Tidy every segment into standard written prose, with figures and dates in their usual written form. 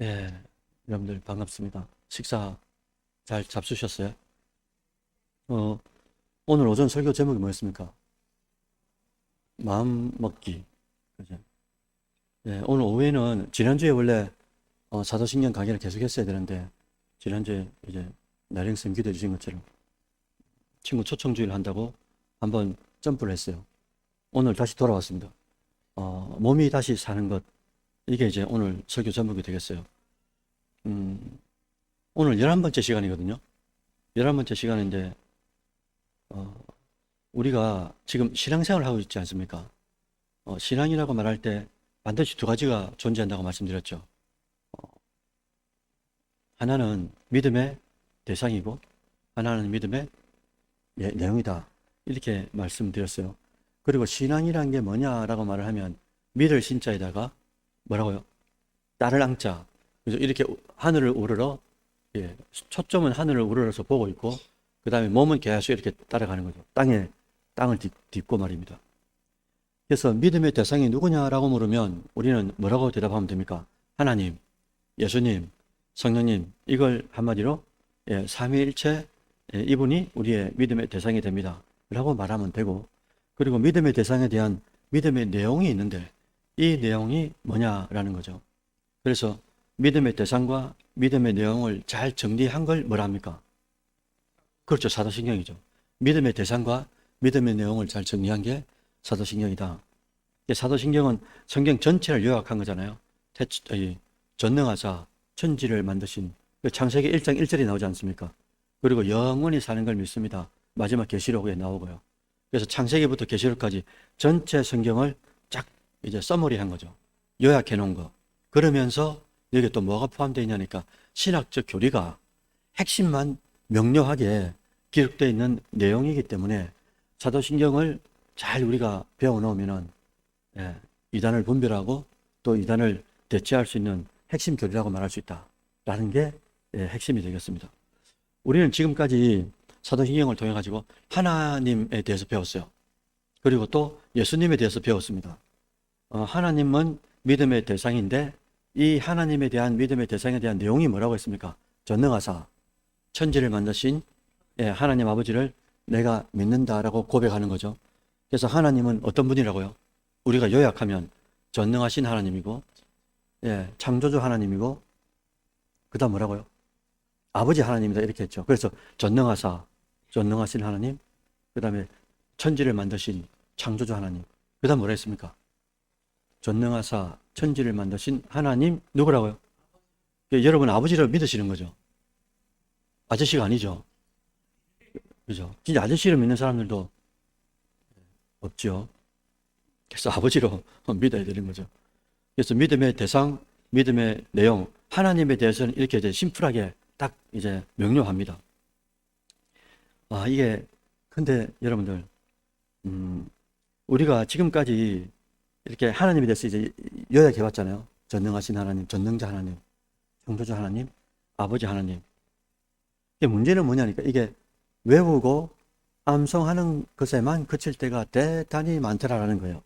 예, 여러분들 반갑습니다. 식사 잘 잡수셨어요? 어, 오늘 오전 설교 제목이 뭐였습니까? 마음 먹기. 그죠? 예, 오늘 오후에는 지난주에 원래 사도신경 강의를 계속 했어야 되는데 지난주에 이제 나령쌤 기도해 주신 것처럼 친구 초청주의를 한다고 한번 점프를 했어요. 오늘 다시 돌아왔습니다. 몸이 다시 사는 것. 이게 이제 오늘 설교 제목이 되겠어요. 음, 오늘 11번째 시간이거든요. 11번째 시간인데 어, 우리가 지금 신앙생활을 하고 있지 않습니까? 신앙이라고 말할 때 반드시 두 가지가 존재한다고 말씀드렸죠. 하나는 믿음의 대상이고 하나는 믿음의 내용이다. 이렇게 말씀드렸어요. 그리고 신앙이란 게 뭐냐라고 말을 하면 믿을 신자에다가 뭐라고요? 딸을 앙자. 그래서 이렇게 하늘을 우러러, 예, 초점은 하늘을 우러러서 보고 있고 그 다음에 몸은 계속 이렇게 따라가는 거죠. 땅을 딛고 말입니다. 그래서 믿음의 대상이 누구냐라고 물으면 우리는 뭐라고 대답하면 됩니까? 하나님, 예수님, 성령님, 이걸 한마디로 삼위일체, 이분이 우리의 믿음의 대상이 됩니다. 라고 말하면 되고, 그리고 믿음의 대상에 대한 믿음의 내용이 있는데 이 내용이 뭐냐라는 거죠. 그래서 믿음의 대상과 믿음의 내용을 잘 정리한 걸 뭐라 합니까? 그렇죠. 사도신경이죠. 믿음의 대상과 믿음의 내용을 잘 정리한 게 사도신경이다. 사도신경은 성경 전체를 요약한 거잖아요. 전능하사 천지를 만드신 창세기 1장 1절이 나오지 않습니까? 그리고 영원히 사는 걸 믿습니다. 마지막 계시록에 나오고요. 그래서 창세기부터 계시록까지 전체 성경을 쫙 이제 서머리한 거죠. 요약해 놓은 거. 그러면서 여기 또 뭐가 포함되어 있냐니까 신학적 교리가 핵심만 명료하게 기록되어 있는 내용이기 때문에 사도신경을 잘 우리가 배워 놓으면은 이단을 분별하고 또 이단을 대체할 수 있는 핵심 교리라고 말할 수 있다라는 게 핵심이 되겠습니다. 우리는 지금까지 사도신경을 통해 가지고 하나님에 대해서 배웠어요. 그리고 또 예수님에 대해서 배웠습니다. 하나님은 믿음의 대상인데 이 하나님에 대한 믿음의 대상에 대한 내용이 뭐라고 했습니까? 전능하사 천지를 만드신 하나님 아버지를 내가 믿는다라고 고백하는 거죠. 그래서 하나님은 어떤 분이라고요? 우리가 요약하면 전능하신 하나님이고 창조주 하나님이고 그 다음 뭐라고요? 아버지 하나님이다 이렇게 했죠. 그래서 전능하신 하나님, 그 다음에 천지를 만드신 창조주 하나님, 그 다음 뭐라 했습니까? 전능하사 천지를 만드신 하나님 누구라고요? 여러분 아버지를 믿으시는 거죠. 아저씨가 아니죠. 그죠? 진짜 아저씨를 믿는 사람들도 없죠. 그래서 아버지로 믿어야 되는 거죠. 그래서 믿음의 대상, 믿음의 내용, 하나님에 대해서는 이렇게 이제 심플하게 딱 이제 명료합니다. 이게 근데 여러분들 우리가 지금까지 이렇게 하나님에 대해서 이제 요약해 봤잖아요. 전능하신 하나님, 전능자 하나님, 창조주 하나님, 아버지 하나님. 이게 문제는 뭐냐니까 이게 외우고 암송하는 것에만 그칠 때가 대단히 많더라라는 거예요.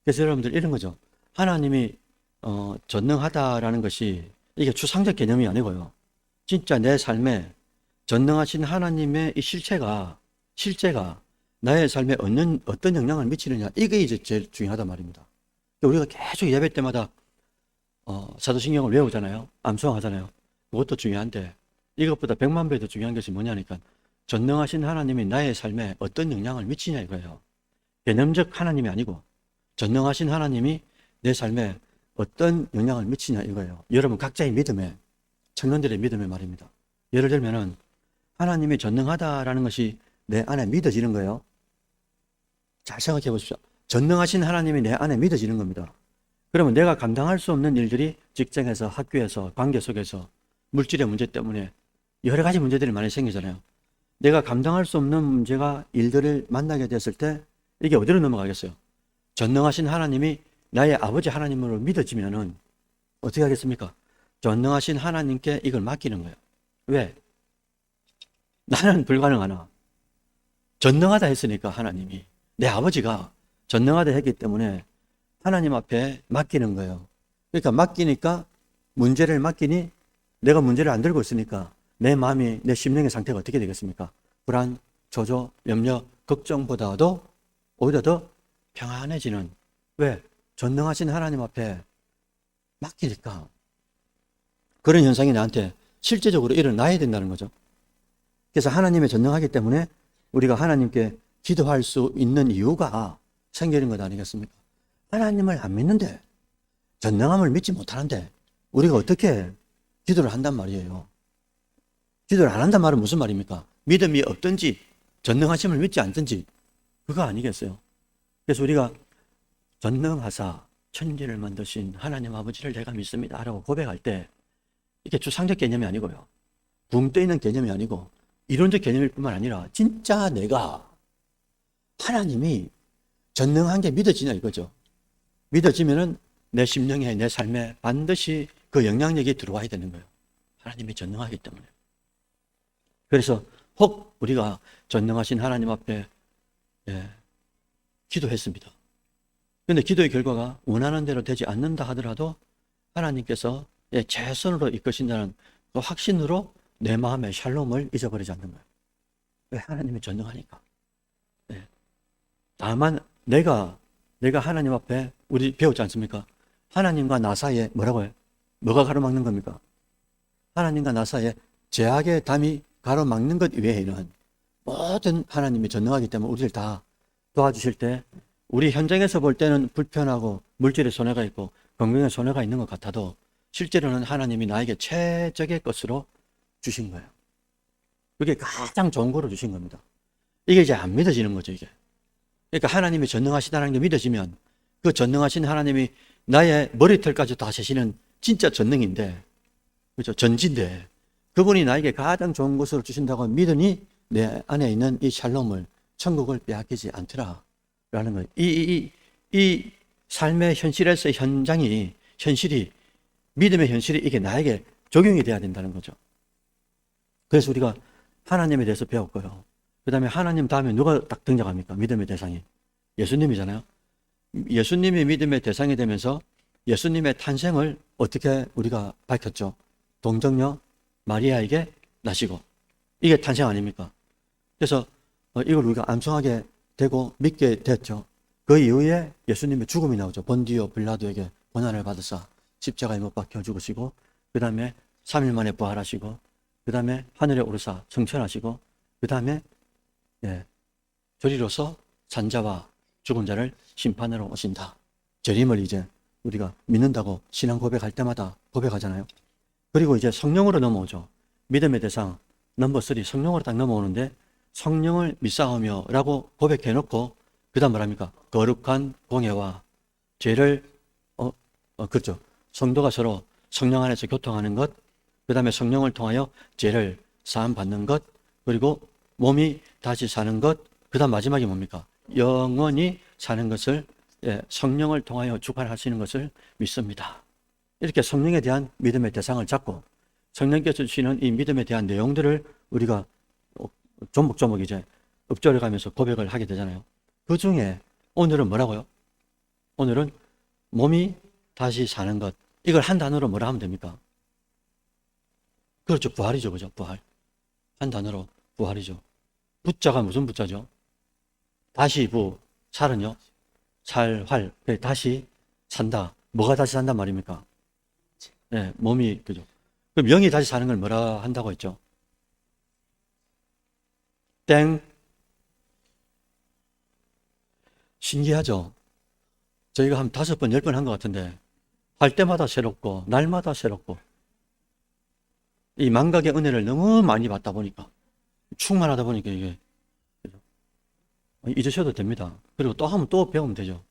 그래서 여러분들 이런 거죠. 하나님이 전능하다라는 것이 이게 추상적 개념이 아니고요. 진짜 내 삶에 전능하신 하나님의 이 실체가 나의 삶에 어떤 영향을 미치느냐 이게 이제 제일 중요하단 말입니다. 우리가 계속 예배 때마다 사도신경을 외우잖아요. 암송하잖아요. 그것도 중요한데 이것보다 100만 배 더 중요한 것이 뭐냐니까 전능하신 하나님이 나의 삶에 어떤 영향을 미치냐 이거예요. 개념적 하나님이 아니고 전능하신 하나님이 내 삶에 어떤 영향을 미치냐 이거예요. 여러분 각자의 믿음에, 청년들의 믿음의 말입니다. 예를 들면은 하나님이 전능하다라는 것이 내 안에 믿어지는 거예요. 잘 생각해 보십시오. 전능하신 하나님이 내 안에 믿어지는 겁니다. 그러면 내가 감당할 수 없는 일들이 직장에서, 학교에서, 관계 속에서 물질의 문제 때문에 여러 가지 문제들이 많이 생기잖아요. 내가 감당할 수 없는 문제가 일들을 만나게 됐을 때 이게 어디로 넘어가겠어요? 전능하신 하나님이 나의 아버지 하나님으로 믿어지면은 어떻게 하겠습니까? 전능하신 하나님께 이걸 맡기는 거예요. 왜? 나는 불가능하나 전능하다 했으니까 하나님이 내 아버지가 전능하다 했기 때문에 하나님 앞에 맡기는 거예요. 그러니까 맡기니까 문제를 맡기니 내가 문제를 안 들고 있으니까 내 마음이, 내 심령의 상태가 어떻게 되겠습니까? 불안, 조조, 염려, 걱정보다도 오히려 더 평안해지는. 왜? 전능하신 하나님 앞에 맡기니까. 그런 현상이 나한테 실제적으로 일어나야 된다는 거죠. 그래서 하나님의 전능하기 때문에 우리가 하나님께 기도할 수 있는 이유가 생기는 것 아니겠습니까? 하나님을 안 믿는데, 전능함을 믿지 못하는데 우리가 어떻게 기도를 한단 말이에요. 기도를 안 한단 말은 무슨 말입니까? 믿음이 없든지 전능하심을 믿지 않든지 그거 아니겠어요? 그래서 우리가 전능하사 천지를 만드신 하나님 아버지를 내가 믿습니다 라고 고백할 때 이게 추상적 개념이 아니고요, 붕 떠 있는 개념이 아니고 이론적 개념일 뿐만 아니라 진짜 내가 하나님이 전능한 게 믿어지냐 이거죠. 믿어지면은 내 심령에, 내 삶에 반드시 그 영향력이 들어와야 되는 거예요. 하나님이 전능하기 때문에. 그래서 혹 우리가 전능하신 하나님 앞에 기도했습니다. 그런데 기도의 결과가 원하는 대로 되지 않는다 하더라도 하나님께서 최선으로 이끄신다는 그 확신으로 내 마음의 샬롬을 잊어버리지 않는 거예요. 왜? 하나님이 전능하니까. 다만 내가 하나님 앞에, 우리 배웠지 않습니까? 하나님과 나 사이에 뭐라고 해요? 뭐가 가로막는 겁니까? 하나님과 나 사이에 죄악의 담이 가로막는 것 외에는 모든 하나님이 전능하기 때문에 우리를 다 도와주실 때, 우리 현장에서 볼 때는 불편하고 물질에 손해가 있고 건강에 손해가 있는 것 같아도 실제로는 하나님이 나에게 최적의 것으로 주신 거예요. 그게 가장 좋은 거로 주신 겁니다. 이게 이제 안 믿어지는 거죠, 이게. 그러니까 하나님이 전능하시다는 게 믿어지면 그 전능하신 하나님이 나의 머리털까지 다 세시는 진짜 전능인데, 그렇죠? 전지인데 그분이 나에게 가장 좋은 것을 주신다고 믿으니 내 안에 있는 이 샬롬을, 천국을 빼앗기지 않더라라는 거예요. 이 삶의 현실에서의 현실이, 믿음의 현실이 이게 나에게 적용이 돼야 된다는 거죠. 그래서 우리가 하나님에 대해서 배웠고요. 그 다음에 하나님 다음에 누가 딱 등장합니까? 믿음의 대상이 예수님이잖아요. 예수님이 믿음의 대상이 되면서 예수님의 탄생을 어떻게 우리가 밝혔죠? 동정녀 마리아에게 나시고, 이게 탄생 아닙니까? 그래서 이걸 우리가 암송하게 되고 믿게 됐죠. 그 이후에 예수님의 죽음이 나오죠. 본디오 빌라도에게 고난을 받으사 십자가에 못 박혀 죽으시고, 그 다음에 3일 만에 부활하시고, 그 다음에 하늘에 오르사 승천하시고, 그 다음에 저리로서 산자와 죽은 자를 심판하러 오신다. 재림을 이제 우리가 믿는다고 신앙 고백할 때마다 고백하잖아요. 그리고 이제 성령으로 넘어오죠. 믿음의 대상 넘버 3, 성령으로 딱 넘어오는데, 성령을 믿사오며 라고 고백해놓고 그 다음 뭐랍니까? 거룩한 공예와 죄를 그렇죠. 성도가 서로 성령 안에서 교통하는 것, 그 다음에 성령을 통하여 죄를 사함 받는 것, 그리고 몸이 다시 사는 것, 그 다음 마지막이 뭡니까? 영원히 사는 것을, 성령을 통하여 주관하시는 것을 믿습니다. 이렇게 성령에 대한 믿음의 대상을 잡고 성령께서 주시는 이 믿음에 대한 내용들을 우리가 조목조목 이제 읊조려 가면서 고백을 하게 되잖아요. 그 중에 오늘은 뭐라고요? 오늘은 몸이 다시 사는 것. 이걸 한 단어로 뭐라 하면 됩니까? 그렇죠. 부활이죠. 그죠? 부활. 한 단어로 부활이죠. 부자가 무슨 부자죠? 다시 살은요? 살활. 다시 산다. 뭐가 다시 산단 말입니까? 몸이, 그죠? 그럼 영이 다시 사는 걸 뭐라 한다고 했죠? 땡. 신기하죠? 저희가 한 5번, 10번 한 것 같은데, 할 때마다 새롭고, 날마다 새롭고, 이 망각의 은혜를 너무 많이 받다 보니까, 충만하다 보니까 이게, 그죠? 잊으셔도 됩니다. 그리고 또 하면 또 배우면 되죠.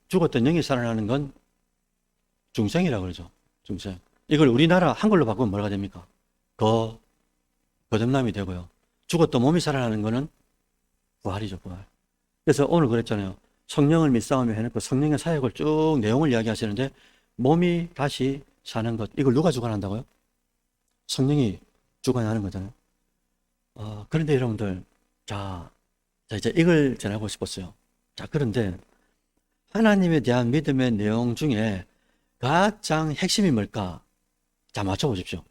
죽었던 영이 살아나는 건 중생이라고 그러죠. 중생. 이걸 우리나라 한글로 바꾸면 뭐가 됩니까? 거듭남이 되고요. 죽었던 몸이 살아나는 거는 부활이죠, 부활. 그래서 오늘 그랬잖아요. 성령을 믿사오며 해놓고 성령의 사역을 쭉 내용을 이야기하시는데, 몸이 다시 사는 것, 이걸 누가 주관한다고요? 성령이 주관하는 거잖아요. 그런데 여러분들, 자, 이제 이걸 전하고 싶었어요. 자, 그런데 하나님에 대한 믿음의 내용 중에 가장 핵심이 뭘까? 자, 맞춰보십시오.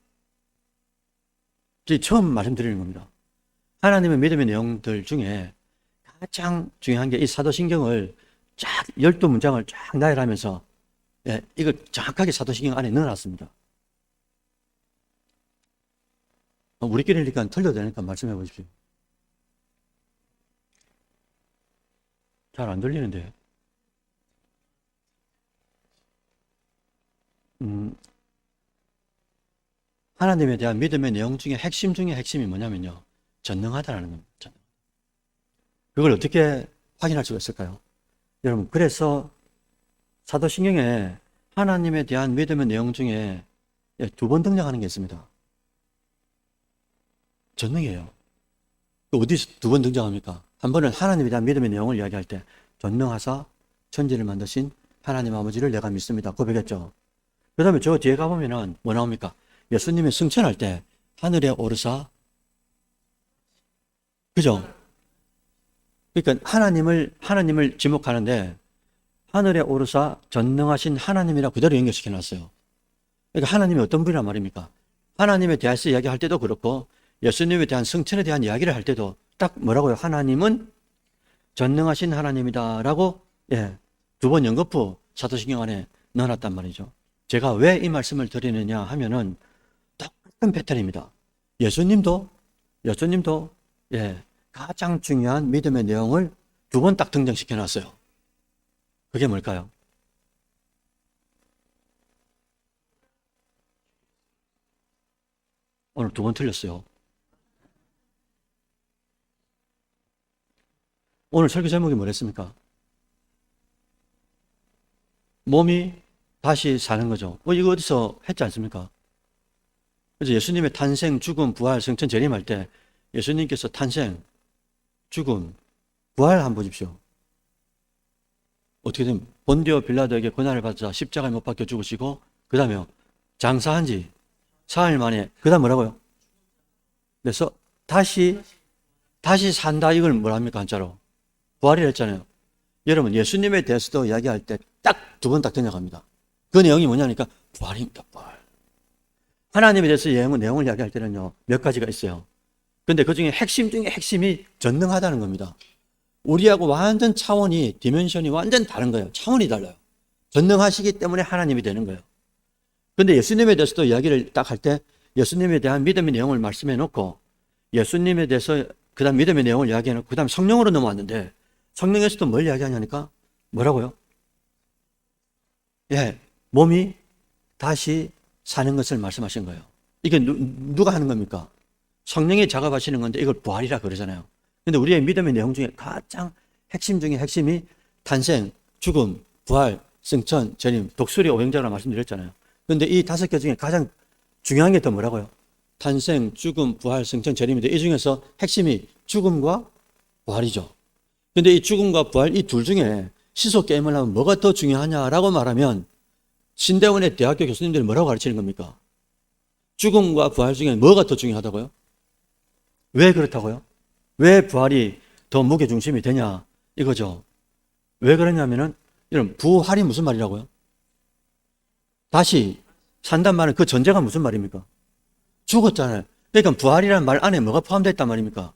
처음 말씀드리는 겁니다. 하나님의 믿음의 내용들 중에 가장 중요한 게 이 사도신경을 쫙 12문장을 쫙 나열하면서 이걸 정확하게 사도신경 안에 넣어놨습니다. 우리끼리니까 틀려도 되니까 말씀해 보십시오. 잘 안 들리는데. 하나님에 대한 믿음의 내용 중에 핵심이 뭐냐면요. 전능하다라는 겁니다. 그걸 어떻게 확인할 수가 있을까요? 여러분, 그래서 사도신경에 하나님에 대한 믿음의 내용 중에 2번 등장하는 게 있습니다. 전능이에요. 어디서 2번 등장합니까? 한 번은 하나님에 대한 믿음의 내용을 이야기할 때 전능하사 천지를 만드신 하나님 아버지를 내가 믿습니다. 고백했죠. 그 다음에 저 뒤에 가보면은 뭐 나옵니까? 예수님이 승천할 때 하늘에 오르사, 그죠? 그러니까 하나님을 지목하는데 하늘에 오르사 전능하신 하나님이라 그대로 연결시켜 놨어요. 그러니까 하나님이 어떤 분이란 말입니까? 하나님에 대해서 이야기할 때도 그렇고 예수님에 대한 승천에 대한 이야기를 할 때도 딱 뭐라고요? 하나님은 전능하신 하나님이다라고 2번 연거푸 사도신경 안에 넣어놨단 말이죠. 제가 왜 이 말씀을 드리느냐 하면은 똑같은 패턴입니다. 예수님도 가장 중요한 믿음의 내용을 2번 딱 등장시켜 놨어요. 그게 뭘까요? 오늘 2번 틀렸어요. 오늘 설교 제목이 뭐랬습니까? 몸이 다시 사는 거죠. 이거 어디서 했지 않습니까? 그래서 예수님의 탄생, 죽음, 부활, 승천, 재림할 때 예수님께서 탄생, 죽음, 부활 한번 보십시오. 어떻게 되면 본디오 빌라도에게 고난을 받자 십자가에 못 박혀 죽으시고 그 다음에 장사한 지 사흘 만에 그 다음 뭐라고요? 그래서 다시 산다. 이걸 뭐랍니까? 한자로 부활이라 했잖아요. 여러분, 예수님에 대해서도 이야기할 때 딱 2번 딱 등장합니다. 그 내용이 뭐냐니까 부활입니다. 부활. 하나님에 대해서 내용을 이야기할 때는요, 몇 가지가 있어요. 근데 그 중에 핵심 중에 핵심이 전능하다는 겁니다. 우리하고 완전 차원이, 디멘션이 완전 다른 거예요. 차원이 달라요. 전능하시기 때문에 하나님이 되는 거예요. 근데 예수님에 대해서도 이야기를 딱 할 때 예수님에 대한 믿음의 내용을 말씀해 놓고 예수님에 대해서 그 다음 믿음의 내용을 이야기해 놓고 그 다음 성령으로 넘어왔는데 성령에서도 뭘 이야기하냐니까 뭐라고요? 몸이 다시 사는 것을 말씀하신 거예요. 이게 누가 하는 겁니까? 성령이 작업하시는 건데 이걸 부활이라 그러잖아요. 근데 우리의 믿음의 내용 중에 가장 핵심 중에 핵심이 탄생, 죽음, 부활, 승천, 재림, 독수리 오행자라고 말씀드렸잖아요. 근데 이 5개 중에 가장 중요한 게 또 뭐라고요? 탄생, 죽음, 부활, 승천, 재림인데 이 중에서 핵심이 죽음과 부활이죠. 근데 이 죽음과 부활 이 둘 중에 시소 게임을 하면 뭐가 더 중요하냐라고 말하면 신대원의 대학교 교수님들이 뭐라고 가르치는 겁니까? 죽음과 부활 중에 뭐가 더 중요하다고요? 왜 그렇다고요? 왜 부활이 더 무게중심이 되냐? 이거죠. 왜 그러냐면은 여러분, 부활이 무슨 말이라고요? 다시 산단 말은 그 전제가 무슨 말입니까? 죽었잖아요. 그러니까 부활이라는 말 안에 뭐가 포함되어 있단 말입니까?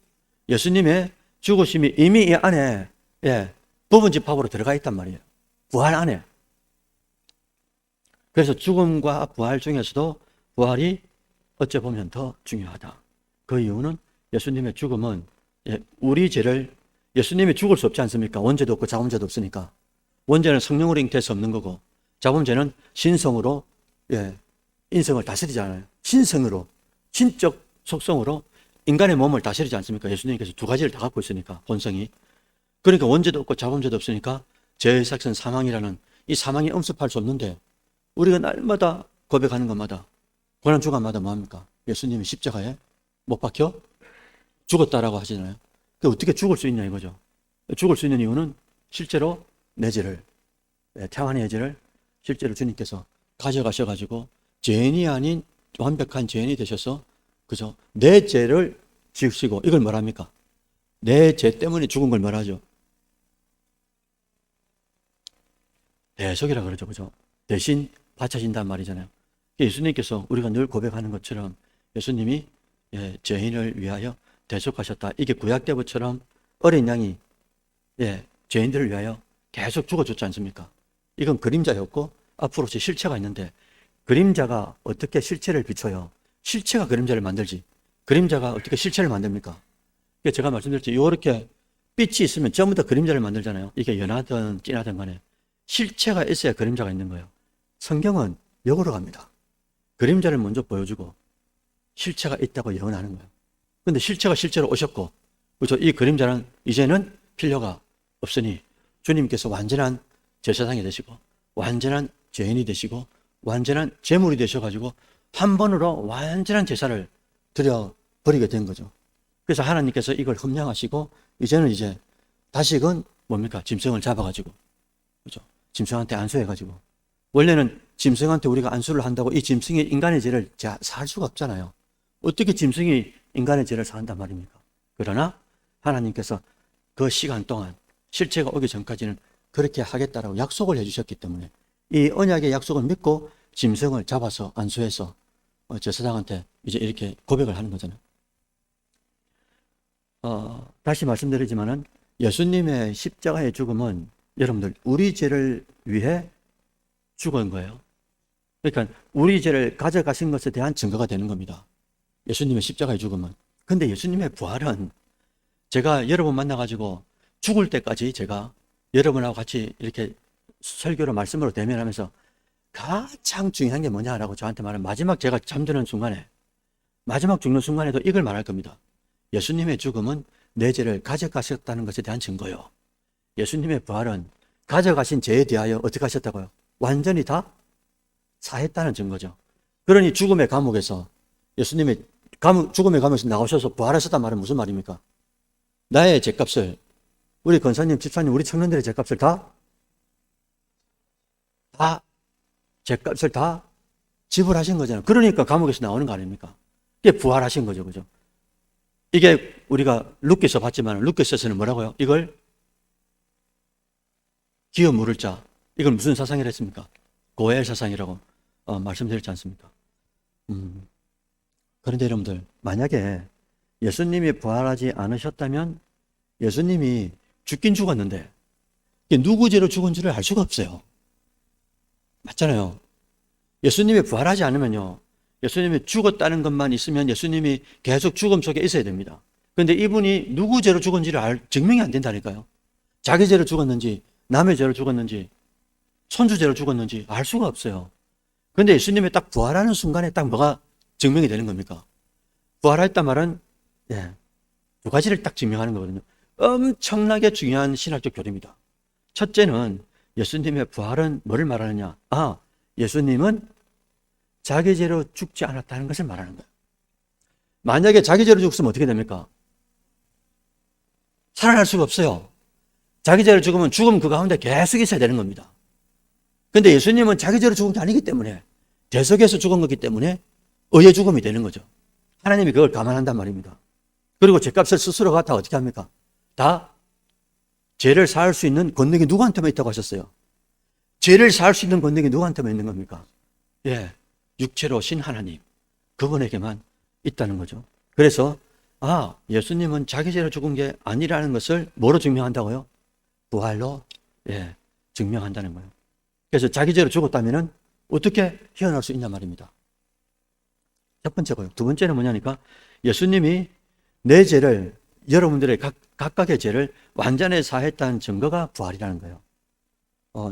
예수님의 죽으심이 이미 이 안에 부분 집합으로 들어가 있단 말이에요. 부활 안에. 그래서 죽음과 부활 중에서도 부활이 어째 보면 더 중요하다. 그 이유는 예수님의 죽음은 우리 죄를, 예수님이 죽을 수 없지 않습니까? 원죄도 없고 자범죄도 없으니까. 원죄는 성령으로 잉태할 수 없는 거고 자범죄는 신성으로 인성을 다스리잖아요. 신성으로, 신적 속성으로 인간의 몸을 다스리지 않습니까? 예수님께서 2가지를 다 갖고 있으니까, 본성이. 그러니까 원죄도 없고 자범죄도 없으니까 죄의 삭은 사망이라는 이 사망이 엄습할 수 없는데 우리가 날마다 고백하는 것마다 고난주간마다 뭐합니까? 예수님이 십자가에 못 박혀 죽었다라고 하시잖아요. 어떻게 죽을 수 있냐 이거죠. 죽을 수 있는 이유는 실제로 내 죄를, 태환의 죄를 실제로 주님께서 가져가셔가지고 죄인이 아닌 완벽한 죄인이 되셔서, 그죠? 내 죄를 지으시고, 이걸 뭐랍니까? 내 죄 때문에 죽은 걸 뭐라 하죠? 대속이라 그러죠. 그죠? 대신 바쳐진단 말이잖아요. 예수님께서 우리가 늘 고백하는 것처럼 예수님이 죄인을 위하여 대속하셨다. 이게 구약 때부처럼 어린 양이 죄인들을 위하여 계속 죽어줬지 않습니까? 이건 그림자였고 앞으로서 실체가 있는데 그림자가 어떻게 실체를 비춰요? 실체가 그림자를 만들지 그림자가 어떻게 실체를 만듭니까? 제가 말씀드렸죠. 이렇게 빛이 있으면 전부 다 그림자를 만들잖아요. 이게 연하든 진하든 간에 실체가 있어야 그림자가 있는 거예요. 성경은 역으로 갑니다. 그림자를 먼저 보여주고 실체가 있다고 예언하는 거예요. 근데 실체가 실제로 오셨고, 그렇죠? 이 그림자는 이제는 필요가 없으니 주님께서 완전한 제사장이 되시고 완전한 죄인이 되시고 완전한 제물이 되셔가지고 한 번으로 완전한 제사를 드려버리게 된 거죠. 그래서 하나님께서 이걸 흠량하시고 이제는 다시금 뭡니까? 짐승을 잡아가지고, 그죠? 짐승한테 안수해가지고. 원래는 짐승한테 우리가 안수를 한다고 이 짐승이 인간의 죄를 살 수가 없잖아요. 어떻게 짐승이 인간의 죄를 사한단 말입니까? 그러나 하나님께서 그 시간 동안 실체가 오기 전까지는 그렇게 하겠다라고 약속을 해주셨기 때문에 이 언약의 약속을 믿고 짐승을 잡아서 안수해서 제사장한테 이제 이렇게 고백을 하는 거잖아요. 다시 말씀드리지만은 예수님의 십자가의 죽음은 여러분들 우리 죄를 위해 죽은 거예요. 그러니까 우리 죄를 가져가신 것에 대한 증거가 되는 겁니다. 예수님의 십자가의 죽음은. 근데 예수님의 부활은 제가 여러분 만나가지고 죽을 때까지 제가 여러분하고 같이 이렇게 설교로 말씀으로 대면하면서 가장 중요한 게 뭐냐라고 저한테 말하면 마지막 제가 잠드는 순간에 마지막 죽는 순간에도 이걸 말할 겁니다. 예수님의 죽음은 내 죄를 가져가셨다는 것에 대한 증거요. 예수님의 부활은 가져가신 죄에 대하여 어떻게 하셨다고요? 완전히 다 사했다는 증거죠. 그러니 죽음의 감옥에서 예수님의 죽음의 감옥에서 나오셔서 부활하셨단 말은 무슨 말입니까? 나의 죄값을 우리 권사님, 집사님, 우리 청년들의 죄값을 다 죄값을 다 지불하신 거잖아요. 그러니까 감옥에서 나오는 거 아닙니까? 이게 부활하신 거죠. 그죠? 이게 우리가 룻기서 봤지만 룻기서에서는 뭐라고요? 이걸 기어 물을 자. 이걸 무슨 사상이라 했습니까? 고엘 사상이라고 말씀드렸지 않습니까? 그런데 여러분들 만약에 예수님이 부활하지 않으셨다면 예수님이 죽긴 죽었는데 누구 죄로 죽은지를 알 수가 없어요. 맞잖아요. 예수님이 부활하지 않으면요. 예수님이 죽었다는 것만 있으면 예수님이 계속 죽음 속에 있어야 됩니다. 그런데 이분이 누구 죄로 죽은지를 증명이 안 된다니까요. 자기 죄로 죽었는지 남의 죄로 죽었는지 손주 죄로 죽었는지 알 수가 없어요. 그런데 예수님이 딱 부활하는 순간에 딱 뭐가 증명이 되는 겁니까? 부활했단 말은 두 가지를 딱 증명하는 거거든요. 엄청나게 중요한 신학적 교리입니다. 첫째는 예수님의 부활은 뭐를 말하느냐? 예수님은 자기 죄로 죽지 않았다는 것을 말하는 거예요. 만약에 자기 죄로 죽으면 어떻게 됩니까? 살아날 수가 없어요. 자기 죄로 죽으면 죽음 그 가운데 계속 있어야 되는 겁니다. 그런데 예수님은 자기 죄로 죽은 게 아니기 때문에 대속에서 죽은 거기 때문에 의의 죽음이 되는 거죠. 하나님이 그걸 감안한단 말입니다. 그리고 죄값을 스스로가 다 어떻게 합니까? 다 죄를 사할 수 있는 권능이 누구한테만 있다고 하셨어요? 죄를 사할 수 있는 권능이 누구한테만 있는 겁니까? 육체로 신 하나님, 그분에게만 있다는 거죠. 그래서 예수님은 자기 죄로 죽은 게 아니라는 것을 뭐로 증명한다고요? 부활로 증명한다는 거예요. 그래서 자기 죄로 죽었다면 어떻게 희어날 수 있냐 말입니다. 첫 번째고요. 두 번째는 뭐냐니까 예수님이 내 죄를 여러분들의 각각의 죄를 완전히 사했다는 증거가 부활이라는 거예요.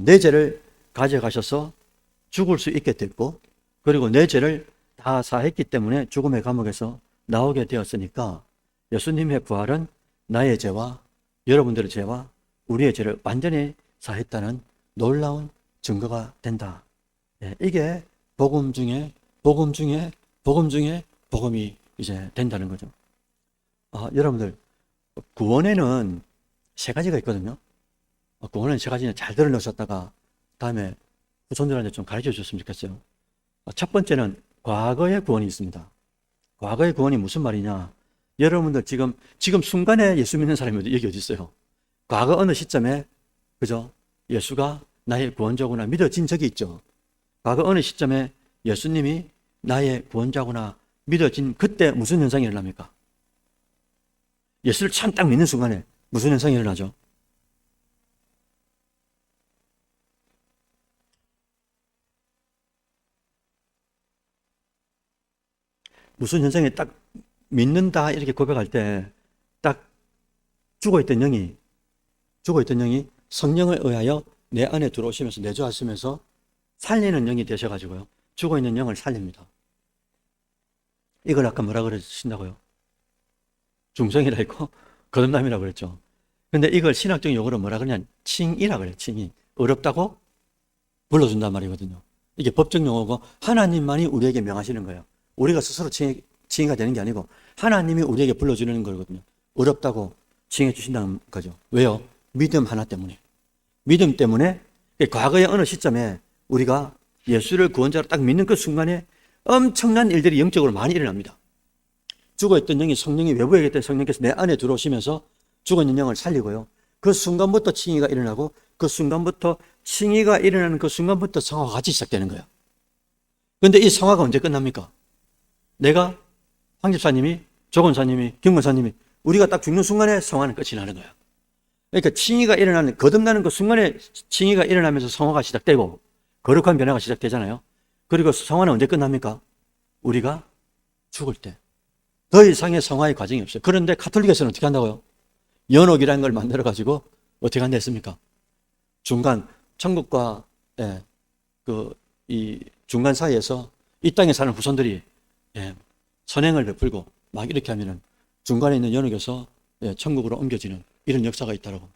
내 죄를 가져가셔서 죽을 수 있게 됐고 그리고 내 죄를 다 사했기 때문에 죽음의 감옥에서 나오게 되었으니까 예수님의 부활은 나의 죄와 여러분들의 죄와 우리의 죄를 완전히 사했다는 놀라운 증거가 된다. 이게 복음 중에 복음이 이제 된다는 거죠. 여러분들 구원에는 세 가지가 있거든요. 구원은 세 가지는 잘 들어놓으셨다가 다음에 후손들한테 좀 가르쳐 주셨으면 좋겠어요. 첫 번째는 과거의 구원이 있습니다. 과거의 구원이 무슨 말이냐? 여러분들 지금 순간에 예수 믿는 사람이 여기 어디 있어요? 과거 어느 시점에 그죠? 예수가 나의 구원자구나 믿어진 적이 있죠. 과거 어느 시점에 예수님이 나의 구원자구나 믿어진 그때 무슨 현상이 일어납니까? 예수를 참 딱 믿는 순간에 무슨 현상이 일어나죠? 무슨 현상이 딱 믿는다 이렇게 고백할 때 딱 죽어있던 영이 성령을 의하여 내 안에 들어오시면서 내주하시면서 살리는 영이 되셔가지고요. 죽어있는 영을 살립니다. 이걸 아까 뭐라 그러신다고요? 중성이라 했고 거듭남이라고 그랬죠. 근데 이걸 신학적 용어로 뭐라 그러냐? 칭이라 그래요. 칭이. 어렵다고 불러준단 말이거든요. 이게 법적 용어고 하나님만이 우리에게 명하시는 거예요. 우리가 스스로 칭의가 되는 게 아니고 하나님이 우리에게 불러주는 거거든요. 어렵다고 칭해 주신다는 거죠. 왜요? 믿음 하나 때문에. 믿음 때문에 과거의 어느 시점에 우리가 예수를 구원자로 딱 믿는 그 순간에 엄청난 일들이 영적으로 많이 일어납니다. 죽어있던 영이 성령이 외부에 계셨던 성령께서 내 안에 들어오시면서 죽어있는 영을 살리고요. 그 순간부터 칭의가 일어나고 그 순간부터 칭의가 일어나는 그 순간부터 성화가 같이 시작되는 거예요. 그런데 이 성화가 언제 끝납니까? 내가 황 집사님이 조건사님이 김건사님이 우리가 딱 죽는 순간에 성화는 끝이 나는 거예요. 그러니까 칭의가 일어나는 거듭나는 그 순간에 칭의가 일어나면서 성화가 시작되고 거룩한 변화가 시작되잖아요. 그리고 성화는 언제 끝납니까? 우리가 죽을 때. 더 이상의 성화의 과정이 없어요. 그런데 가톨릭에서는 어떻게 한다고요? 연옥이라는 걸 만들어가지고 어떻게 한다 했습니까? 중간, 천국과 이 중간 사이에서 이 땅에 사는 후손들이 선행을 베풀고 막 이렇게 하면은 중간에 있는 연옥에서 천국으로 옮겨지는 이런 역사가 있다라고.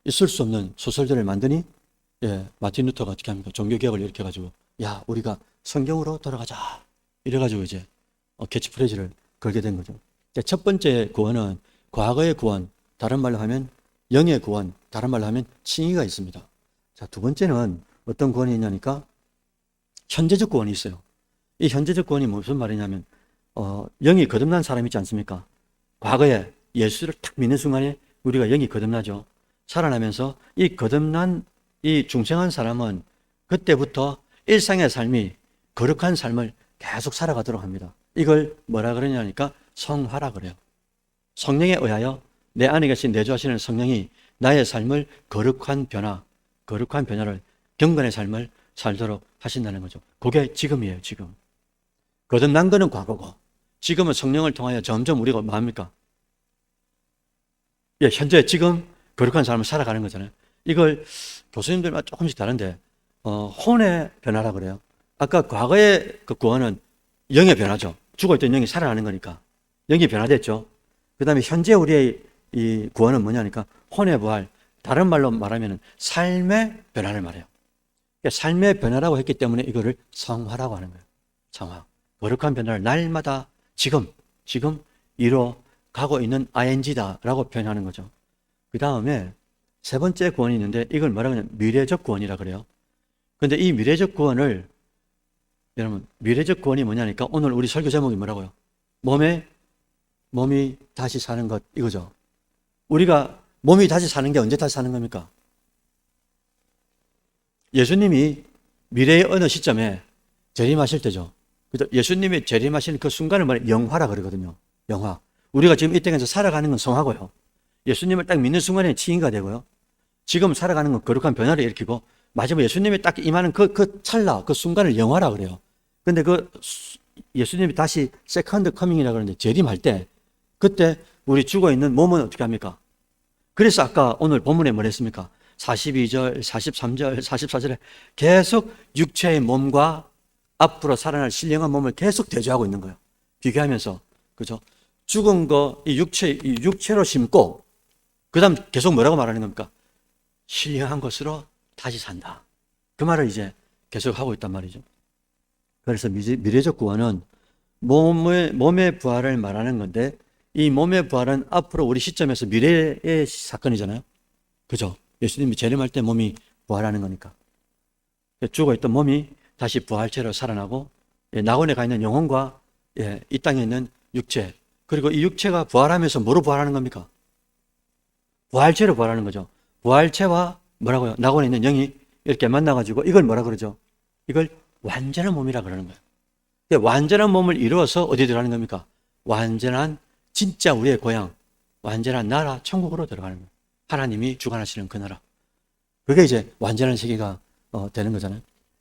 있을 수 없는 소설들을 만드니 마틴 루터가 어떻게 합니까? 종교개혁을 일으켜가지고 야 우리가 성경으로 돌아가자 이래가지고 이제 캐치프레이즈를 걸게 된 거죠. 첫 번째 구원은 과거의 구원, 다른 말로 하면 영의 구원, 다른 말로 하면 칭의가 있습니다. 자, 두 번째는 어떤 구원이 있냐니까 현재적 구원이 있어요. 이 현재적 구원이 무슨 말이냐면 영이 거듭난 사람이 있지 않습니까? 과거에 예수를 딱 믿는 순간에 우리가 영이 거듭나죠. 살아나면서 이 거듭난 이 중생한 사람은 그때부터 일상의 삶이 거룩한 삶을 계속 살아가도록 합니다. 이걸 뭐라 그러냐니까 성화라 그래요. 성령에 의하여 내 안에 계신 내주하시는 성령이 나의 삶을 거룩한 변화를 경건의 삶을 살도록 하신다는 거죠. 그게 지금이에요. 지금. 거듭난 거는 과거고 지금은 성령을 통하여 점점 우리가 뭐합니까? 현재 지금 거룩한 삶을 살아가는 거잖아요. 이걸 교수님들마다 조금씩 다른데 혼의 변화라 그래요. 아까 과거의 그 구원은 영의 변화죠. 죽어있던 영이 살아나는 거니까 영이 변화됐죠. 그 다음에 현재 우리의 이 구원은 뭐냐니까 혼의 부활, 다른 말로 말하면 삶의 변화를 말해요. 그러니까 삶의 변화라고 했기 때문에 이거를 성화라고 하는 거예요. 성화. 거룩한 변화를 날마다 지금 이뤄가고 있는 ing다라고 표현하는 거죠. 그 다음에 세 번째 구원이 있는데 이걸 뭐라고 하냐면 미래적 구원이라 그래요. 그런데 이 미래적 구원을 여러분 미래적 구원이 뭐냐니까 오늘 우리 설교 제목이 뭐라고요? 몸이 다시 사는 것 이거죠. 우리가 몸이 다시 사는 게 언제 다시 사는 겁니까? 예수님이 미래의 어느 시점에 재림하실 때죠. 그래서 예수님이 재림하시는 그 순간을 말해 영화라 그러거든요. 영화. 우리가 지금 이 땅에서 살아가는 건 성화고요. 예수님을 딱 믿는 순간에 칭의가 되고요. 지금 살아가는 건 거룩한 변화를 일으키고 마지막 예수님이 딱 임하는 그 찰나, 그 순간을 영화라 그래요. 근데 예수님이 다시 세컨드 커밍이라 그러는데 재림할 때 그때 우리 죽어 있는 몸은 어떻게 합니까? 그래서 아까 오늘 본문에 뭐 했습니까? 42절, 43절, 44절에 계속 육체의 몸과 앞으로 살아날 신령한 몸을 계속 대조하고 있는 거예요. 비교하면서. 그죠? 죽은 거, 이 육체로 심고, 그 다음 계속 뭐라고 말하는 겁니까? 신령한 것으로 다시 산다. 그 말을 이제 계속 하고 있단 말이죠. 그래서 미래적 구원은 몸의 부활을 말하는 건데, 이 몸의 부활은 앞으로 우리 시점에서 미래의 사건이잖아요. 그죠? 예수님이 재림할 때 몸이 부활하는 거니까. 죽어있던 몸이 다시 부활체로 살아나고, 낙원에 가 있는 영혼과 이 땅에 있는 육체, 그리고 이 육체가 부활하면서 뭐로 부활하는 겁니까? 부활체로 부활하는 거죠. 부활체와 뭐라고요? 낙원에 있는 영이 이렇게 만나가지고 이걸 뭐라 그러죠? 이걸 완전한 몸이라 그러는 거예요. 완전한 몸을 이루어서 어디 들어가는 겁니까? 완전한 진짜 우리의 고향, 완전한 나라, 천국으로 들어가는 거예요. 하나님이 주관하시는 그 나라. 그게 이제 완전한 세계가 되는 거잖아요.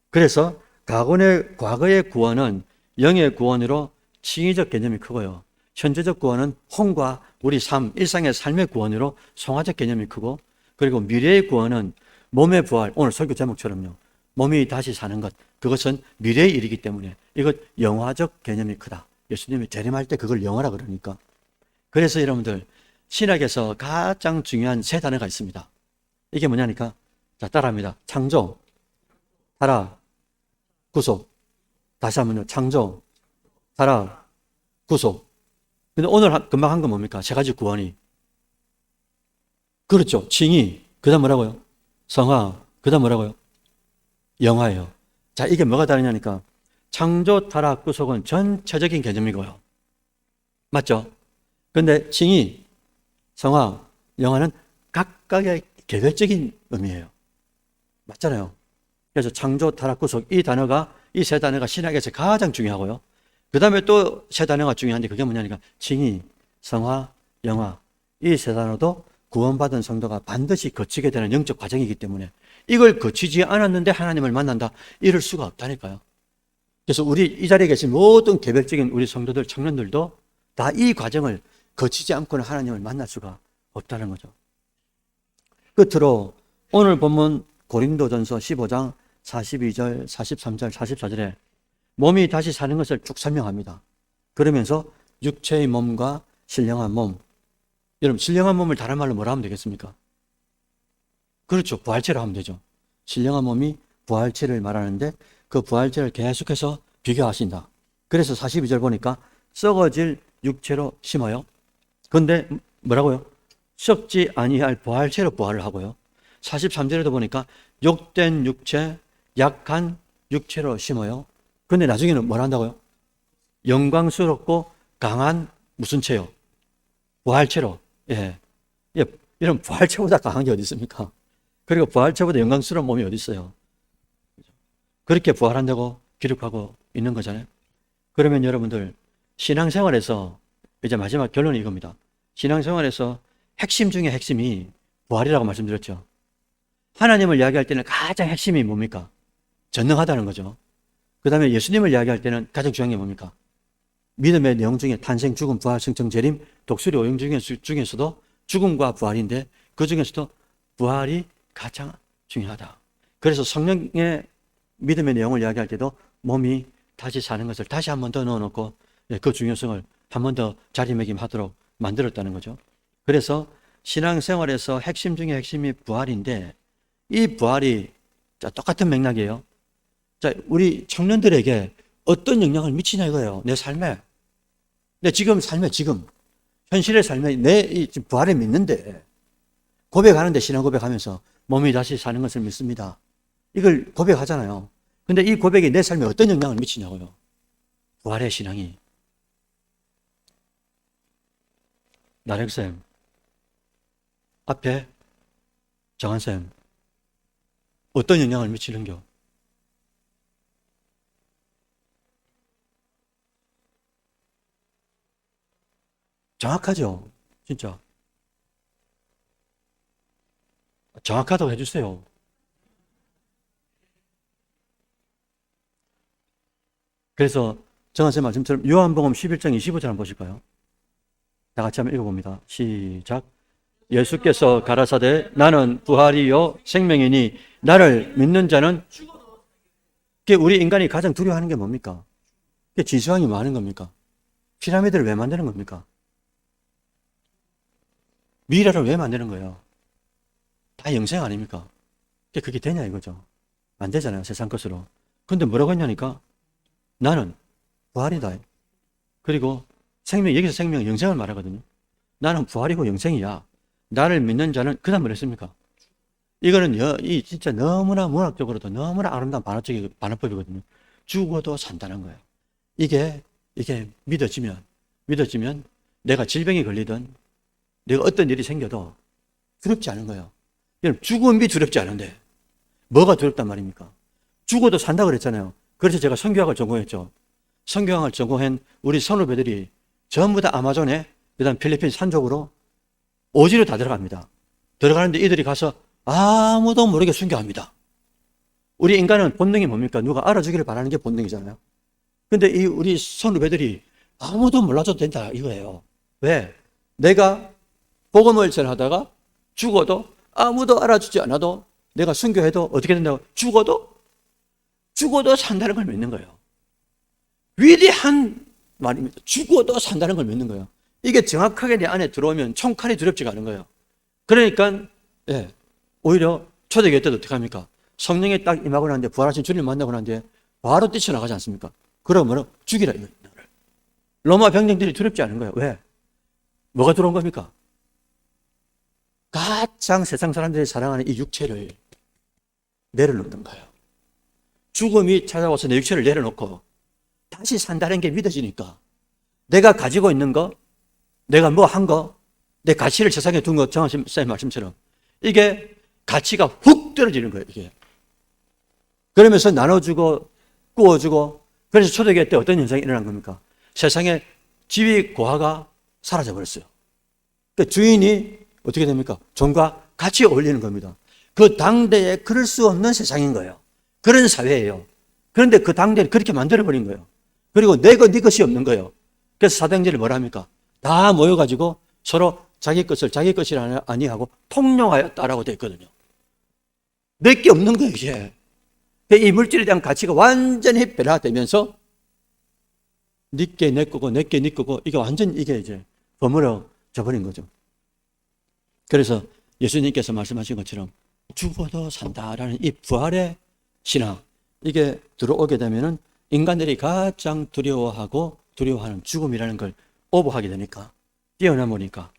그래서 과거의 구원은 영의 구원으로 칭의적 개념이 크고요. 현재적 구원은 혼과 우리 일상의 삶의 구원으로 성화적 개념이 크고, 그리고 미래의 구원은 몸의 부활, 오늘 설교 제목처럼요. 몸이 다시 사는 것, 그것은 미래의 일이기 때문에 이것 영화적 개념이 크다. 예수님이 재림할 때 그걸 영화라 그러니까. 그래서 여러분들 신학에서 가장 중요한 세 단어가 있습니다. 이게 뭐냐니까? 자, 따라합니다. 창조, 타락, 구속. 다시 한번요. 창조, 타락, 구속. 근데 오늘 금방 한 건 뭡니까? 세 가지 구원이. 그렇죠. 칭의. 그 다음 뭐라고요? 성화. 그 다음 뭐라고요? 영화예요. 자, 이게 뭐가 다르냐니까? 창조, 타락, 구속은 전체적인 개념이고요. 맞죠? 근데 칭의, 성화, 영화는 각각의 개별적인 의미예요. 맞잖아요. 그래서 창조, 타락, 구속 이 세 단어가 신학에서 가장 중요하고요. 그 다음에 또 세 단어가 중요한데 그게 뭐냐니까? 칭의, 성화, 영화. 이 세 단어도 구원받은 성도가 반드시 거치게 되는 영적 과정이기 때문에 이걸 거치지 않았는데 하나님을 만난다. 이럴 수가 없다니까요. 그래서 우리 이 자리에 계신 모든 개별적인 우리 성도들, 청년들도 다 이 과정을 거치지 않고는 하나님을 만날 수가 없다는 거죠. 끝으로 오늘 본문 고린도전서 15장 42절, 43절, 44절에 몸이 다시 사는 것을 쭉 설명합니다. 그러면서 육체의 몸과 신령한 몸, 여러분 신령한 몸을 다른 말로 뭐라 하면 되겠습니까? 그렇죠. 부활체로 하면 되죠. 신령한 몸이 부활체를 말하는데 그 부활체를 계속해서 비교하신다. 그래서 42절 보니까 썩어질 육체로 심어요. 그런데 뭐라고요? 썩지 아니할 부활체로 부활을 하고요. 43절에도 보니까 욕된 육체, 약한 육체로 심어요. 그런데 나중에는 뭘 한다고요? 영광스럽고 강한 무슨 체요? 부활체로. 예. 이런 부활체보다 강한 게 어디 있습니까? 그리고 부활체보다 영광스러운 몸이 어디 있어요? 그렇게 부활한다고 기록하고 있는 거잖아요. 그러면 여러분들 신앙생활에서 이제 마지막 결론이 이겁니다. 신앙생활에서 핵심 중에 핵심이 부활이라고 말씀드렸죠. 하나님을 이야기할 때는 가장 핵심이 뭡니까? 전능하다는 거죠. 그 다음에 예수님을 이야기할 때는 가장 중요한 게 뭡니까? 믿음의 내용 중에 탄생, 죽음, 부활, 승천, 재림, 독수리, 오용 중에서도 죽음과 부활인데 그 중에서도 부활이 가장 중요하다. 그래서 성령의 믿음의 내용을 이야기할 때도 몸이 다시 사는 것을 다시 한 번 더 넣어놓고 그 중요성을 한 번 더 자리매김하도록 만들었다는 거죠. 그래서 신앙생활에서 핵심 중에 핵심이 부활인데 이 부활이 똑같은 맥락이에요. 우리 청년들에게 어떤 영향을 미치냐 이거예요. 내 삶에. 내 지금 삶에 지금 현실의 삶에 내 부활을 믿는데 고백하는데 신앙 고백하면서 몸이 다시 사는 것을 믿습니다. 이걸 고백하잖아요. 근데 이 고백이 내 삶에 어떤 영향을 미치냐고요. 부활의 신앙이. 나력쌤 앞에 정한쌤 어떤 영향을 미치는겨? 정확하죠? 진짜. 정확하다고 해주세요. 그래서 정한쌤 말씀처럼 요한복음 11장 25절 한번 보실까요? 다 같이 한번 읽어봅니다. 시작. 예수께서 가라사대 나는 부활이요 생명이니 나를 믿는 자는 우리 인간이 가장 두려워하는 게 뭡니까? 진수왕이 뭐 하는 겁니까? 피라미드를 왜 만드는 겁니까? 미라를 왜 만드는 거예요? 다 영생 아닙니까? 그게 되냐 이거죠. 안 되잖아요. 세상 것으로. 근데 뭐라고 했냐니까 나는 부활이다. 그리고 여기서 생명, 영생을 말하거든요. 나는 부활이고 영생이야. 나를 믿는 자는 그 다음 뭐 했습니까? 이거는 진짜 너무나 문학적으로도 너무나 아름다운 반어법이거든요. 죽어도 산다는 거예요. 이게 믿어지면 내가 질병에 걸리든 내가 어떤 일이 생겨도 두렵지 않은 거예요. 죽음이 두렵지 않은데 뭐가 두렵단 말입니까? 죽어도 산다 그랬잖아요. 그래서 제가 성교학을 전공했죠. 성교학을 전공한 우리 선후배들이 전부 다 아마존에 그다음 필리핀 산적으로 오지로 다 들어갑니다. 들어가는데 이들이 가서 아무도 모르게 순교합니다. 우리 인간은 본능이 뭡니까? 누가 알아주기를 바라는 게 본능이잖아요. 근데 이 우리 선후배들이 아무도 몰라줘도 된다 이거예요. 왜? 내가 복음을 전하다가 죽어도 아무도 알아주지 않아도 내가 순교해도 어떻게 된다고? 죽어도 산다는 걸 믿는 거예요. 위대한 말입니다. 죽어도 산다는 걸 믿는 거예요. 이게 정확하게 내 안에 들어오면 총칼이 두렵지가 않은 거예요. 그러니까 오히려 초대교회 때도 어떻게 합니까? 성령이 딱 임하고 나는데 부활하신 주님을 만나고 나는데 바로 뛰쳐나가지 않습니까? 그러면 죽이라 이거예요. 로마 병정들이 두렵지 않은 거예요. 왜? 뭐가 들어온 겁니까? 가장 세상 사람들이 사랑하는 이 육체를 내려놓는 거예요. 죽음이 찾아와서 내 육체를 내려놓고 다시 산다는 게 믿어지니까 내가 가지고 있는 거, 내가 뭐 한 거, 내 가치를 세상에 둔 거, 정하신 쌤 말씀처럼 이게 가치가 훅 떨어지는 거예요. 이게 그러면서 나눠주고 구워주고, 그래서 초대교회 때 어떤 현상이 일어난 겁니까? 세상에 지위 고하가 사라져 버렸어요. 그러니까 주인이 어떻게 됩니까? 종과 같이 어울리는 겁니다. 그 당대에 그럴 수 없는 세상인 거예요. 그런 사회예요. 그런데 그 당대를 그렇게 만들어버린 거예요. 그리고 내 것, 네 것이 없는 거예요. 그래서 사도행전이 뭐라 합니까? 다 모여가지고 서로 자기 것을 자기 것이라 아니하고 통용하였다라고 되어 있거든요. 내 게 없는 거예요, 이제. 이 물질에 대한 가치가 완전히 변화되면서 니께 내 거고 내게 네 거고 이게 완전 이게 이제 버무려져 버린 거죠. 그래서 예수님께서 말씀하신 것처럼 죽어도 산다라는 이 부활의 신앙, 이게 들어오게 되면은 인간들이 가장 두려워하는 죽음이라는 걸 오버하게 되니까, 뛰어넘으니까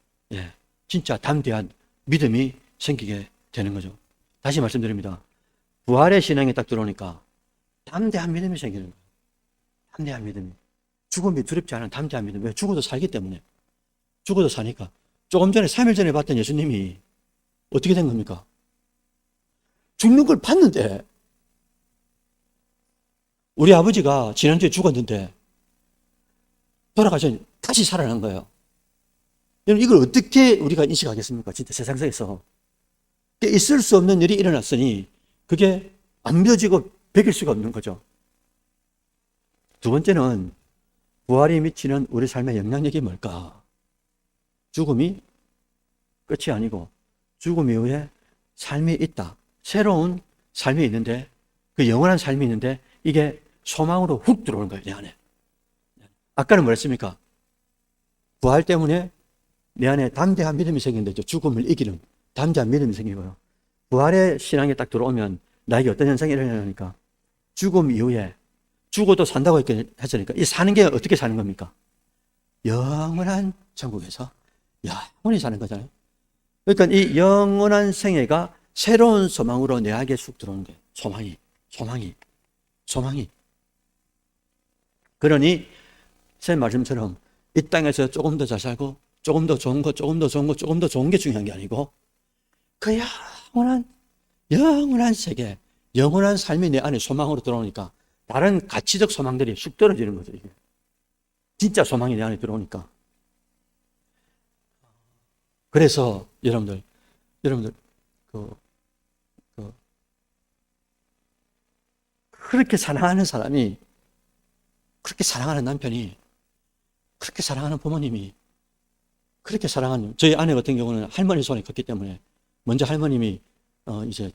진짜 담대한 믿음이 생기게 되는 거죠. 다시 말씀드립니다. 부활의 신앙이 딱 들어오니까 담대한 믿음이 생기는 거예요. 담대한 믿음이. 죽음이 두렵지 않은 담대한 믿음. 왜? 죽어도 살기 때문에. 죽어도 사니까. 조금 전에 3일 전에 봤던 예수님이 어떻게 된 겁니까? 죽는 걸 봤는데, 우리 아버지가 지난주에 죽었는데 돌아가셔서 다시 살아난 거예요. 여러분, 이걸 어떻게 우리가 인식하겠습니까? 진짜 세상에서. 있을 수 없는 일이 일어났으니 그게 안 믿어지고 베길 수가 없는 거죠. 두 번째는 부활이 미치는 우리 삶의 영향력이 뭘까? 죽음이 끝이 아니고 죽음 이후에 삶이 있다. 새로운 삶이 있는데, 그 영원한 삶이 있는데 이게 소망으로 훅 들어오는 거예요, 내 안에. 아까는 뭐랬습니까? 부활 때문에 내 안에 담대한 믿음이 생긴다죠. 죽음을 이기는 담대한 믿음이 생기고요. 부활의 신앙이 딱 들어오면 나에게 어떤 현상이 일어나니까 죽음 이후에 죽어도 산다고 했으니까 이 사는 게 어떻게 사는 겁니까? 영원한 천국에서 영원히 사는 거잖아요. 그러니까 이 영원한 생애가 새로운 소망으로 내 안에 쑥 들어오는 거예요. 소망이. 그러니 제 말씀처럼 이 땅에서 조금 더 잘 살고 조금 더 좋은 게 중요한 게 아니고 그 영원한 세계, 영원한 삶이 내 안에 소망으로 들어오니까 다른 가치적 소망들이 쑥 떨어지는 거죠. 이게. 진짜 소망이 내 안에 들어오니까. 그래서 여러분들 그렇게 사랑하는 사람이, 그렇게 사랑하는 남편이, 그렇게 사랑하는 부모님이, 그렇게 사랑하는 저희 아내 같은 경우는 할머니 손에 컸기 때문에 먼저 할머님이 이제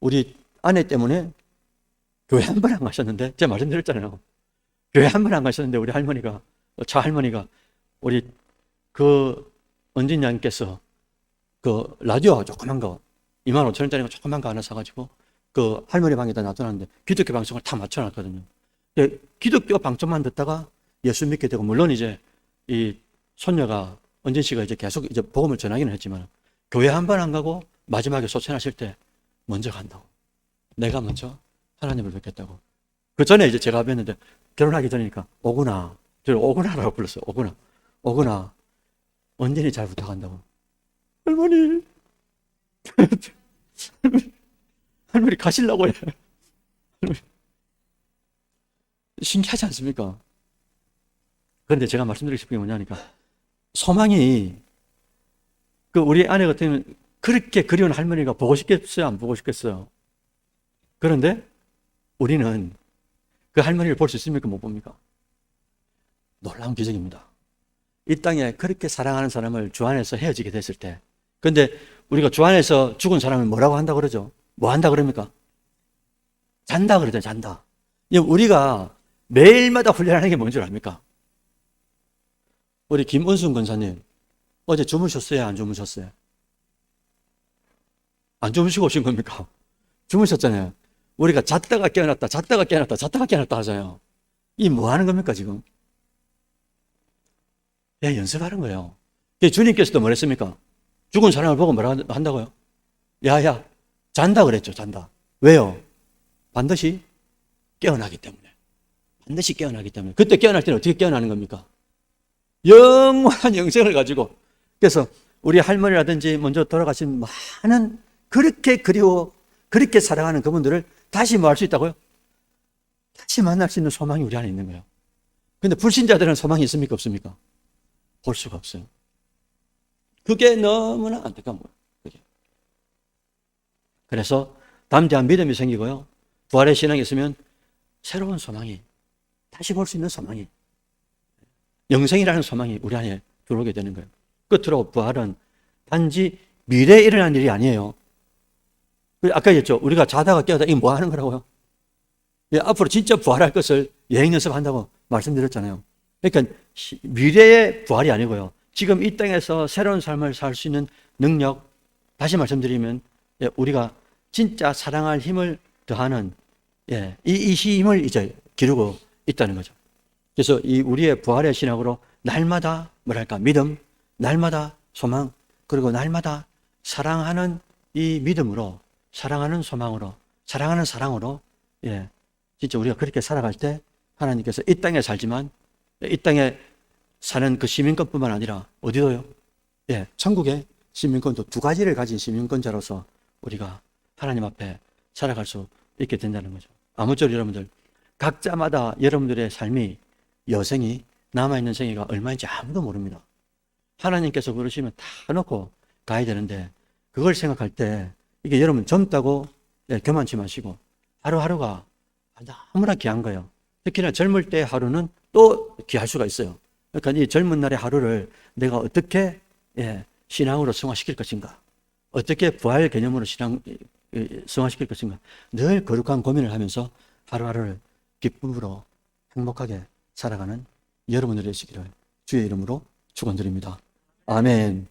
우리 아내 때문에 교회 한 번 안 가셨는데, 제가 말씀드렸잖아요. 교회 한 번 안 가셨는데 우리 할머니가, 저 할머니가 우리 그 언진 양께서 그 라디오 조그만 거 25,000원짜리 조그만 거 하나 사가지고 그 할머니 방에다 놔둬놨는데 기독교 방송을 다 맞춰놨거든요. 기독교 방송만 듣다가 예수 믿게 되고, 물론 이제 이 손녀가 언진 씨가 이제 계속 이제 복음을 전하기는 했지만 교회 한 번 안 가고 마지막에 소천하실 때 먼저 간다고. 내가 먼저 하나님을 뵙겠다고. 그 전에 이제 제가 뵀는데 결혼하기 전이니까 오구나. 저를 오구나라고 불렀어요. 오구나. 언진이 잘 부탁한다고. 할머니 가시려고 해. 신기하지 않습니까? 그런데 제가 말씀드리고 싶은 게 뭐냐니까, 소망이, 그 우리 아내 같은 경우는 그렇게 그리운 할머니가 보고 싶겠어요? 안 보고 싶겠어요? 그런데 우리는 그 할머니를 볼 수 있습니까? 못 봅니까? 놀라운 기적입니다. 이 땅에 그렇게 사랑하는 사람을 주 안에서 헤어지게 됐을 때, 근데 우리가 주 안에서 죽은 사람을 뭐라고 한다 그러죠? 뭐 한다 그럽니까? 잔다 그러죠, 잔다. 우리가 매일마다 훈련하는 게 뭔 줄 압니까? 우리 김은순 권사님, 어제 주무셨어요? 안 주무셨어요? 안 주무시고 오신 겁니까? 주무셨잖아요. 우리가 잤다가 깨어났다, 잤다가 깨어났다, 잤다가 깨어났다 하잖아요. 이 뭐 하는 겁니까, 지금? 예, 연습하는 거예요. 주님께서도 뭐랬습니까? 죽은 사람을 보고 뭐라 한다고요? 야, 야, 잔다 그랬죠, 잔다. 왜요? 반드시 깨어나기 때문에. 반드시 깨어나기 때문에. 그때 깨어날 때는 어떻게 깨어나는 겁니까? 영원한 영생을 가지고. 그래서 우리 할머니라든지 먼저 돌아가신 많은 그렇게 그리워, 그렇게 사랑하는 그분들을 다시 뭐 할 수 있다고요? 다시 만날 수 있는 소망이 우리 안에 있는 거예요. 근데 불신자들은 소망이 있습니까? 없습니까? 볼 수가 없어요. 그게 너무나 안타까운 거예요. 그게. 그래서 담대한 믿음이 생기고요. 부활의 신앙이 있으면 새로운 소망이, 다시 볼 수 있는 소망이, 영생이라는 소망이 우리 안에 들어오게 되는 거예요. 끝으로 부활은 단지 미래에 일어난 일이 아니에요. 아까 얘기했죠. 우리가 자다가 깨어다 이게 뭐 하는 거라고요? 예, 앞으로 진짜 부활할 것을 예행 연습한다고 말씀드렸잖아요. 그러니까 미래의 부활이 아니고요. 지금 이 땅에서 새로운 삶을 살 수 있는 능력, 다시 말씀드리면 우리가 진짜 사랑할 힘을 더하는 이 힘을 이제 기르고 있다는 거죠. 그래서 이 우리의 부활의 신학으로 날마다 뭐랄까 믿음, 날마다 소망, 그리고 날마다 사랑하는 이 믿음으로, 사랑하는 소망으로, 사랑하는 사랑으로 진짜 우리가 그렇게 살아갈 때 하나님께서 이 땅에 살지만 이 땅에 사는 그 시민권뿐만 아니라 어디도요? 천국의 시민권도 두 가지를 가진 시민권자로서 우리가 하나님 앞에 살아갈 수 있게 된다는 거죠. 아무쪼록 여러분들 각자마다 여러분들의 삶이 여생이 남아있는 생애가 얼마인지 아무도 모릅니다. 하나님께서 그러시면 다 놓고 가야 되는데 그걸 생각할 때 이게 여러분 젊다고 교만치 마시고 하루하루가 너무나 귀한 거예요. 특히나 젊을 때 하루는 또 귀할 수가 있어요. 그러니까 이 젊은 날의 하루를 내가 어떻게 신앙으로 승화시킬 것인가, 어떻게 부활 개념으로 신앙 승화시킬 것인가, 늘 거룩한 고민을 하면서 하루하루를 기쁨으로 행복하게 살아가는 여러분들이 되시기를 주의 이름으로 축원드립니다. 아멘.